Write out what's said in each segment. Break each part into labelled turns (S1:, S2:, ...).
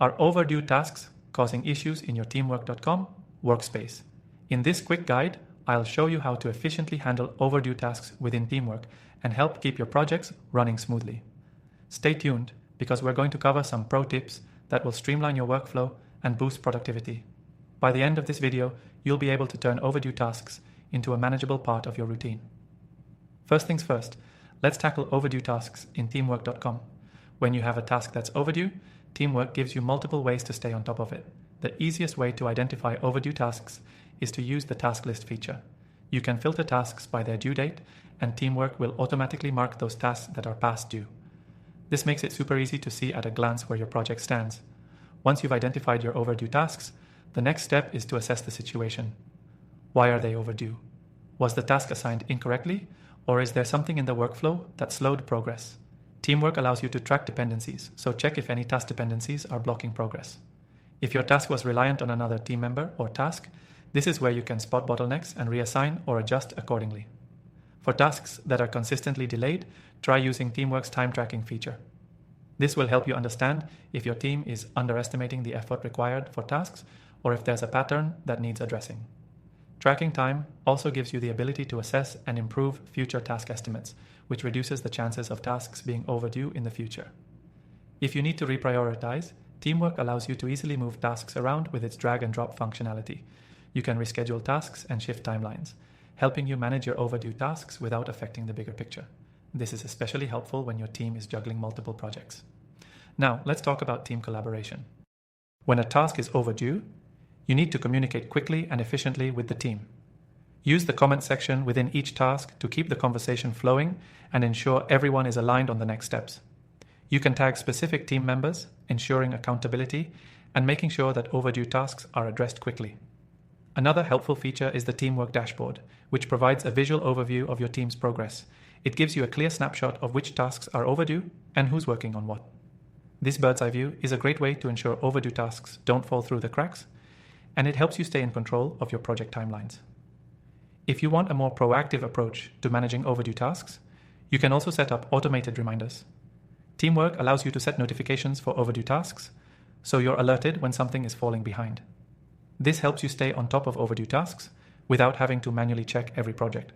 S1: Are overdue tasks causing issues in your teamwork.com workspace? In this quick guide, I'll show you how to efficiently handle overdue tasks within Teamwork and help keep your projects running smoothly. Stay tuned because we're going to cover some pro tips that will streamline your workflow and boost productivity. By the end of this video, you'll be able to turn overdue tasks into a manageable part of your routine. First things first, let's tackle overdue tasks in teamwork.com. When you have a task that's overdue, Teamwork gives you multiple ways to stay on top of it. The easiest way to identify overdue tasks is to use the task list feature. You can filter tasks by their due date, and Teamwork will automatically mark those tasks that are past due. This makes it super easy to see at a glance where your project stands. Once you've identified your overdue tasks, the next step is to assess the situation. Why are they overdue? Was the task assigned incorrectly, or is there something in the workflow that slowed progress? Teamwork allows you to track dependencies, so check if any task dependencies are blocking progress. If your task was reliant on another team member or task, this is where you can spot bottlenecks and reassign or adjust accordingly. For tasks that are consistently delayed, try using Teamwork's time tracking feature. This will help you understand if your team is underestimating the effort required for tasks or if there's a pattern that needs addressing. Tracking time also gives you the ability to assess and improve future task estimates, which reduces the chances of tasks being overdue in the future. If you need to reprioritize, Teamwork allows you to easily move tasks around with its drag and drop functionality. You can reschedule tasks and shift timelines, helping you manage your overdue tasks without affecting the bigger picture. This is especially helpful when your team is juggling multiple projects. Now, let's talk about team collaboration. When a task is overdue, you need to communicate quickly and efficiently with the team. Use the comment section within each task to keep the conversation flowing and ensure everyone is aligned on the next steps. You can tag specific team members, ensuring accountability and making sure that overdue tasks are addressed quickly. Another helpful feature is the Teamwork dashboard, which provides a visual overview of your team's progress. It gives you a clear snapshot of which tasks are overdue and who's working on what. This bird's eye view is a great way to ensure overdue tasks don't fall through the cracks, and it helps you stay in control of your project timelines. If you want a more proactive approach to managing overdue tasks, you can also set up automated reminders. Teamwork allows you to set notifications for overdue tasks, so you're alerted when something is falling behind. This helps you stay on top of overdue tasks without having to manually check every project.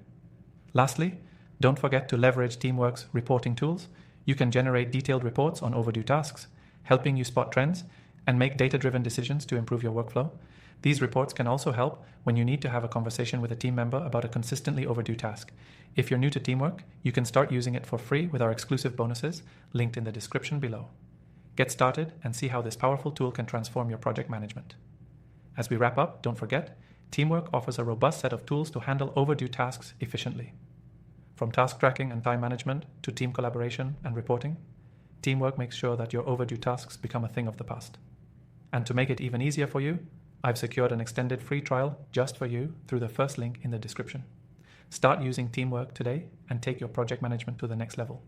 S1: Lastly, don't forget to leverage Teamwork's reporting tools. You can generate detailed reports on overdue tasks, helping you spot trends and make data-driven decisions to improve your workflow. These reports can also help when you need to have a conversation with a team member about a consistently overdue task. If you're new to Teamwork, you can start using it for free with our exclusive bonuses linked in the description below. Get started and see how this powerful tool can transform your project management. As we wrap up, don't forget, Teamwork offers a robust set of tools to handle overdue tasks efficiently. From task tracking and time management to team collaboration and reporting, Teamwork makes sure that your overdue tasks become a thing of the past. And to make it even easier for you, I've secured an extended free trial just for you through the first link in the description. Start using Teamwork today and take your project management to the next level.